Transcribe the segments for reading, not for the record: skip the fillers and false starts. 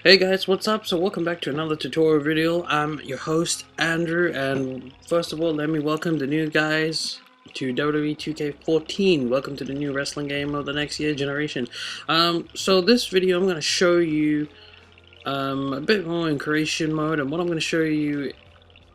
Hey guys, what's up? So welcome back to another tutorial video. I'm your host Andrew, and first of all let me welcome the new guys to WWE 2K14. Welcome to the new wrestling game of the next year generation. So this video I'm going to show you a bit more in creation mode, and what I'm going to show you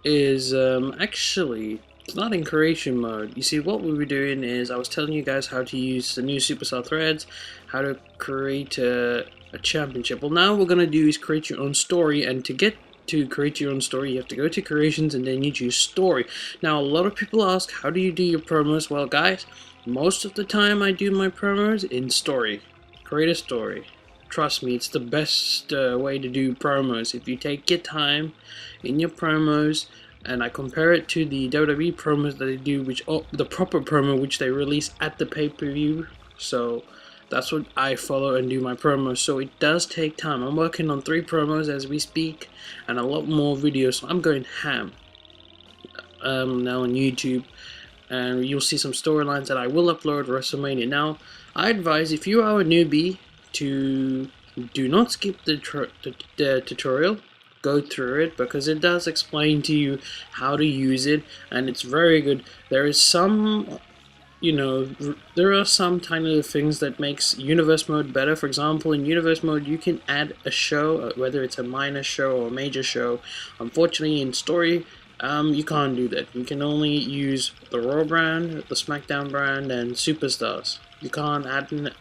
is actually it's not in creation mode. You see, what we were doing is I was telling you guys how to use the new Superstar threads, how to create a championship. Well, now what we're gonna do is create your own story, and to get to create your own story you have to go to creations and then you choose story. Now a lot of people ask, how do you do your promos? Well guys, most of the time I do my promos in story. Create a story. Trust me, it's the best way to do promos. If you take your time in your promos, and I compare it to the WWE promos that they do, which the proper promo which they release at the pay-per-view. So that's what I follow and do my promos. So it does take time. I'm working on 3 promos as we speak and a lot more videos. So I'm going ham now on YouTube, and you'll see some storylines that I will upload WrestleMania. Now I advise, if you are a newbie, to do not skip the tutorial. Go through it, because it does explain to you how to use it, and it's very good. There is some, there are some tiny little things that makes universe mode better. For example, in universe mode you can add a show, whether it's a minor show or a major show. Unfortunately in story you can't do that. You can only use the Raw brand, the SmackDown brand, and Superstars. You can't add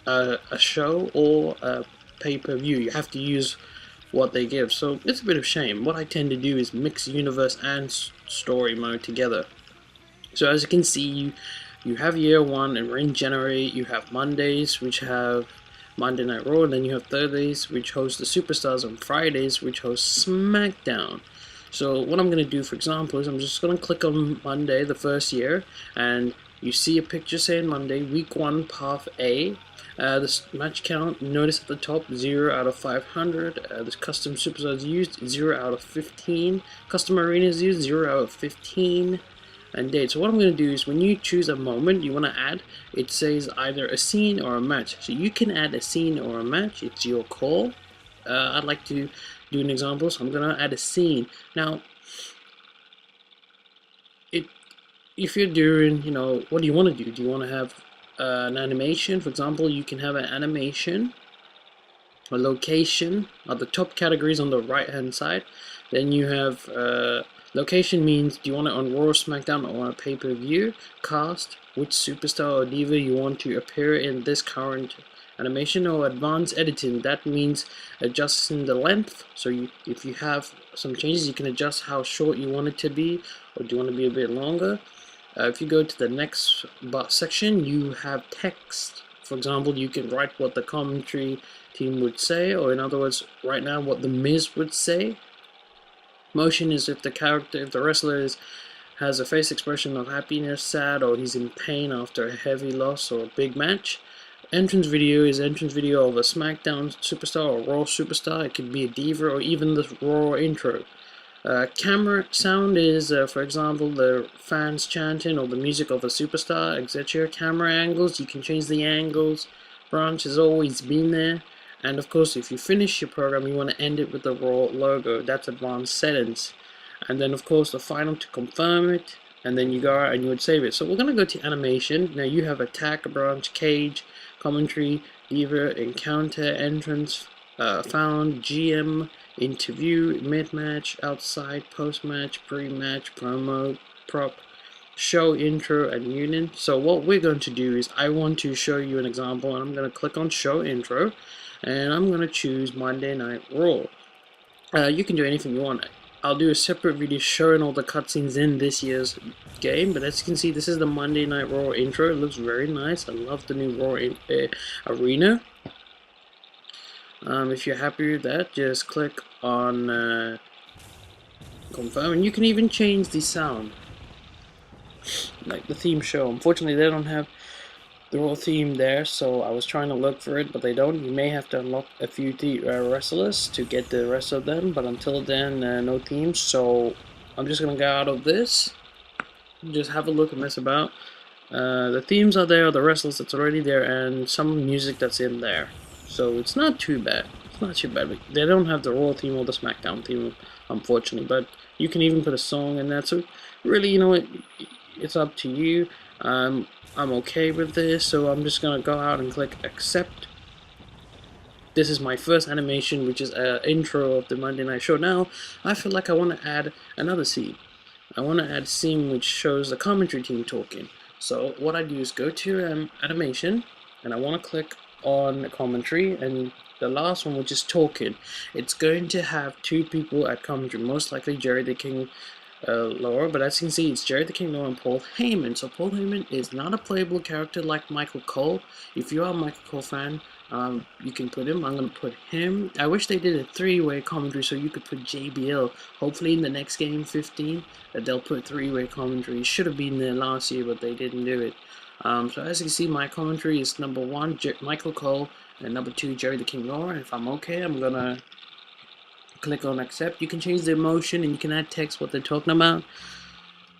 a show or a pay-per-view. You have to use what they give, so it's a bit of a shame. What I tend to do is mix universe and story mode together. So as you can see, you have year 1 and we're in January. You have Mondays which have Monday Night Raw, and then you have Thursdays which host the Superstars, and Fridays which host SmackDown. So what I'm going to do, for example, is I'm just going to click on Monday, the first year, and you see a picture saying Monday, week 1, path A. This match count, notice at the top, 0 out of 500. This custom superstars used, 0 out of 15. Custom arenas used, 0 out of 15. And date. So what I'm going to do is, when you choose a moment you want to add, it says either a scene or a match. So you can add a scene or a match, it's your call. I'd like to do an example, so I'm going to add a scene. Now, if you're doing, what do you want to do? Do you want to have an animation? For example, you can have an animation, a location are the top categories on the right hand side. Then you have location means, do you want it on Raw, SmackDown, or on a pay-per-view? Cast, which superstar or diva you want to appear in this current animation. Or advanced editing, that means adjusting the length. So if you have some changes, you can adjust how short you want it to be, or do you want to be a bit longer. If you go to the next section, you have text. For example, you can write what the commentary team would say, or in other words, right now, what the Miz would say. Motion is if the wrestler has a face expression of happiness, sad, or he's in pain after a heavy loss or a big match. Entrance video is entrance video of a SmackDown superstar or Raw superstar. It could be a diva or even the Raw intro. Camera sound is, for example, the fans chanting or the music of a superstar, etc. Camera angles, you can change the angles. Branch has always been there. And of course, if you finish your program, you want to end it with the Raw logo. That's advanced settings. And then of course the final to confirm it, and then you go out and you would save it. So we're going to go to animation. Now you have attack, branch, cage, commentary, diva, encounter, entrance, found, GM, interview, mid-match, outside, post-match, pre-match, promo, prop, show, intro, and union. So what we're going to do is, I want to show you an example, and I'm going to click on show intro, and I'm going to choose Monday Night Raw. You can do anything you want. I'll do a separate video showing all the cutscenes in this year's game, but as you can see, this is the Monday Night Raw intro. It looks very nice. I love the new Raw arena. If you're happy with that, just click on confirm, and you can even change the sound, like the theme show. Unfortunately, they don't have the Raw theme there, so I was trying to look for it, but they don't. You may have to unlock a few wrestlers to get the rest of them, but until then, no themes. So I'm just gonna go out of this, just have a look and mess about. The themes are there, the wrestlers that's already there, and some music that's in there. So it's not too bad. it's not too bad. They don't have the Raw theme or the SmackDown theme, unfortunately, but you can even put a song in that. So really, you know what, it's up to you. I'm okay with this, so I'm just gonna go out and click accept. This is my first animation, which is an intro of the Monday Night Show. Now, I feel like I want to add another scene. I want to add a scene which shows the commentary team talking. So what I do is go to animation, and I want to click on commentary, and the last one, which is talking, it's going to have two people at commentary, most likely Jerry the King Lawler, but as you can see, it's Jerry the King Lawler and Paul Heyman. So Paul Heyman is not a playable character like Michael Cole. If you are a Michael Cole fan, you can put him. I'm going to put him. I wish they did a three-way commentary so you could put JBL. Hopefully in the next game, 15, that they'll put three-way commentary. It should have been there last year, but they didn't do it. So as you can see, my commentary is number 1, Michael Cole, and number 2, Jerry the King Lawler. And if I'm okay, I'm going to click on accept. You can change the emotion and you can add text what they're talking about.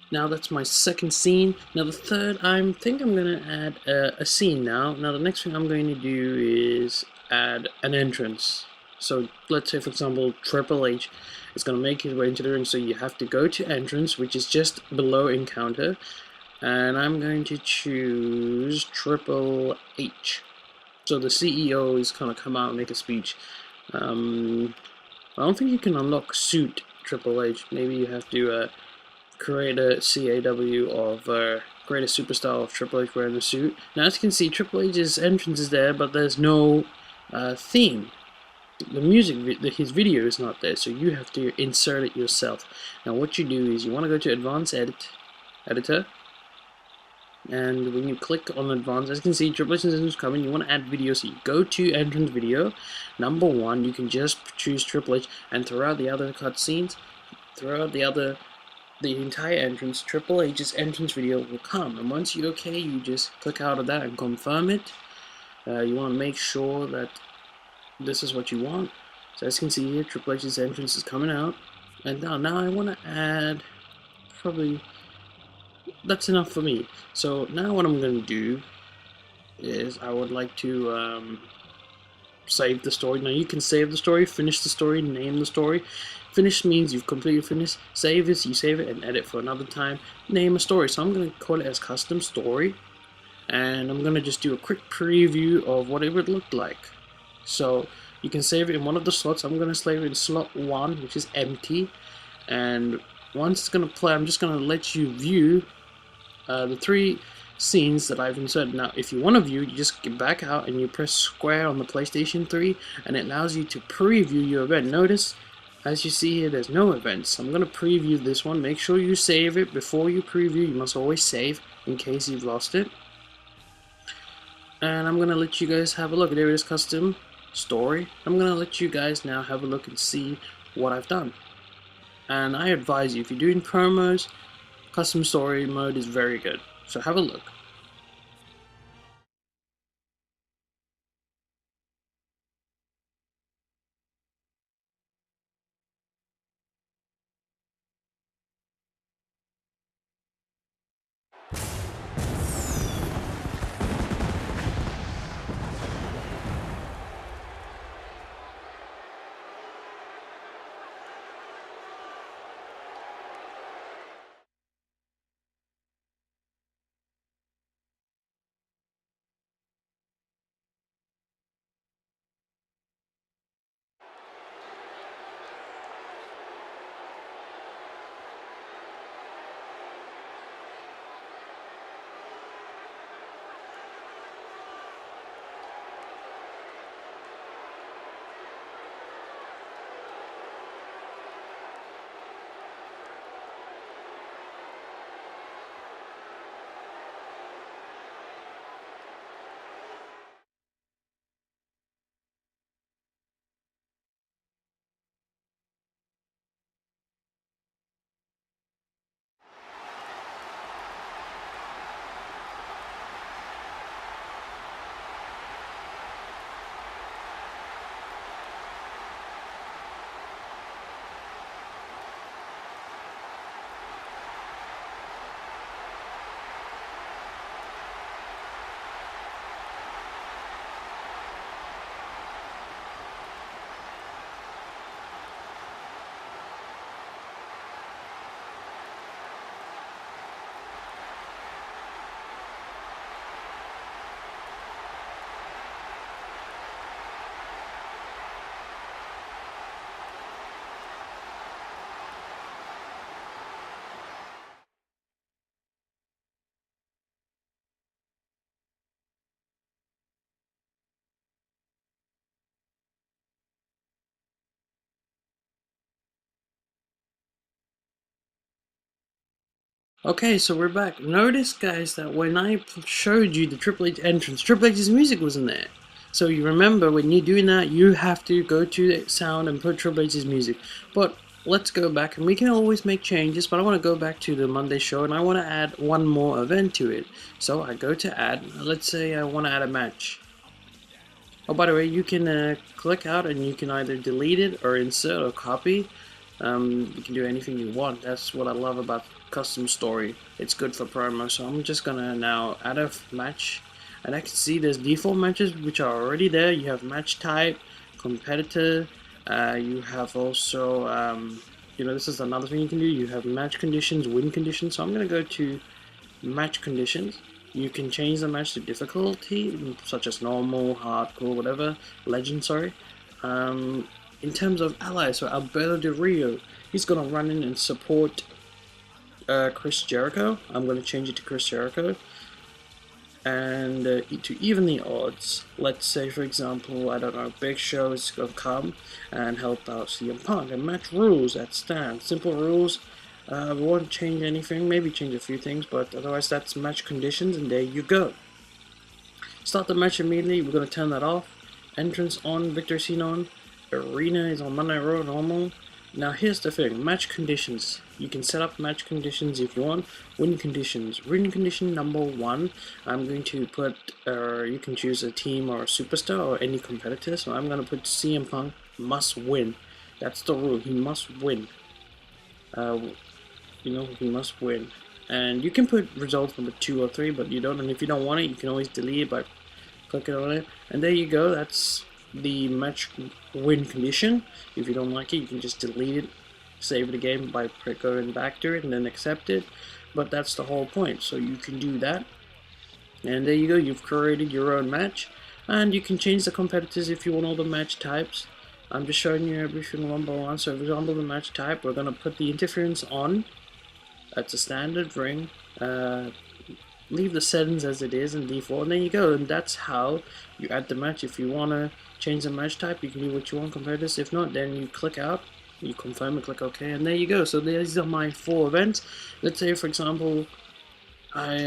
Now that's my second scene. Now the third, I think I'm going to add a scene now. Now the next thing I'm going to do is add an entrance. So let's say, for example, Triple H is going to make his way into the ring, so you have to go to entrance, which is just below encounter. And I'm going to choose Triple H. So the CEO is going to come out and make a speech. I don't think you can unlock suit Triple H. Maybe you have to create a CAW of create a superstar of Triple H wearing a suit. Now as you can see, Triple H's entrance is there, but there's no theme. The music, his video is not there, so you have to insert it yourself. Now what you do is you want to go to Advanced Editor, and when you click on Advanced, as you can see, Triple H's entrance is coming. You want to add video, so you go to Entrance Video. Number 1, you can just choose Triple H, and throughout the other cutscenes, throughout the entire entrance, Triple H's entrance video will come. And once you're okay, you just click out of that and confirm it. You want to make sure that this is what you want. So as you can see here, Triple H's entrance is coming out. And now I want to add, probably, that's enough for me. So now what I'm going to do is I would like to save the story. Now you can save the story, finish the story, name the story. Finish means you've completely finished. Save is you save it and edit for another time. Name a story. So I'm going to call it as custom story. And I'm going to just do a quick preview of what it would look like. So you can save it in one of the slots. I'm going to save it in slot 1, which is empty. And once it's going to play, I'm just going to let you view the 3 scenes that I've inserted. Now if you want to view, you just get back out and you press square on the PlayStation 3 and it allows you to preview your event. Notice, as you see here, there's no events. I'm going to preview this one. Make sure you save it before you preview. You must always save in case you've lost it. And I'm going to let you guys have a look. There it is, custom story. I'm going to let you guys now have a look and see what I've done. And I advise you, if you're doing promos, custom story mode is very good. So have a look. Okay, so we're back. Notice, guys, that when I showed you the Triple H entrance, Triple H's music wasn't there. So you remember, when you're doing that, you have to go to the sound and put Triple H's music. But let's go back, and we can always make changes, but I want to go back to the Monday show, and I want to add one more event to it. So I go to add, let's say I want to add a match. Oh, by the way, you can click out, and you can either delete it or insert or copy. You can do anything you want. That's what I love about custom story. It's good for promo. So I'm just gonna now add a match, and I can see there's default matches which are already there. You have match type, competitor. You have also this is another thing you can do. You have match conditions, win conditions. So I'm gonna go to match conditions. You can change the match to difficulty, such as normal, hardcore, whatever, legend, sorry. In terms of allies, so Alberto Del Rio, he's going to run in and support Chris Jericho. I'm going to change it to Chris Jericho. And to even the odds, let's say, for example, I don't know, Big Show is going to come and help out CM Punk. And match rules that stand. Simple rules. We won't change anything, maybe change a few things, but otherwise that's match conditions, and there you go. Start the match immediately. We're going to turn that off. Entrance on, Victor Cena on. Arena is on Monday Raw normal. Now here's the thing, match conditions. You can set up match conditions if you want. Win conditions. Win condition number 1. I'm going to put, you can choose a team or a superstar or any competitor. So I'm going to put CM Punk must win. That's the rule. He must win. He must win. And you can put results number 2 or 3, but you don't. And if you don't want it, you can always delete it by clicking on it. And there you go. That's the match win condition. If you don't like it, you can just delete it, save the game by going back to it, and then accept it. But that's the whole point. So you can do that. And there you go. You've created your own match. And you can change the competitors if you want all the match types. I'm just showing you everything one by one. So for example, the match type, we're going to put the interference on. That's a standard ring. Leave the settings as it is in default, and there you go. And that's how you add the match. If you want to change the match type, you can do what you want compared to this. If not, then you click out, you confirm and click OK, and there you go. So these are my 4 events. Let's say, for example, I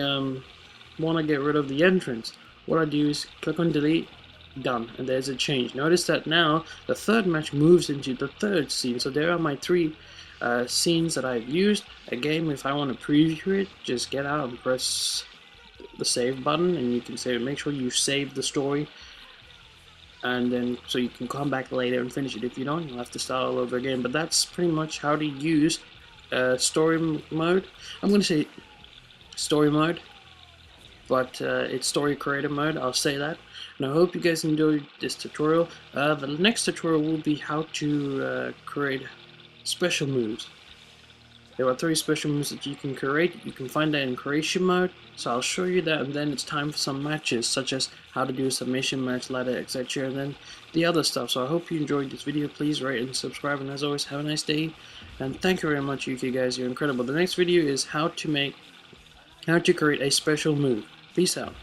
want to get rid of the entrance. What I do is click on delete, done, and there's a change. Notice that now the 3rd match moves into the 3rd scene. So there are my 3 scenes that I've used. Again, if I want to preview it, just get out and press the save button, and you can save it. Make sure you save the story, and then so you can come back later and finish it. If you don't, you'll have to start all over again. But that's pretty much how to use story mode. I'm going to say story mode, but it's story creator mode, I'll say that. And I hope you guys enjoyed this tutorial. The next tutorial will be how to create special moves. There are 3 special moves that you can create. You can find that in creation mode, so I'll show you that, and then it's time for some matches, such as how to do a submission match, ladder, etc., and then the other stuff. So I hope you enjoyed this video. Please rate and subscribe, and as always, have a nice day, and thank you very much, you guys, you're incredible. The next video is how to create a special move. Peace out.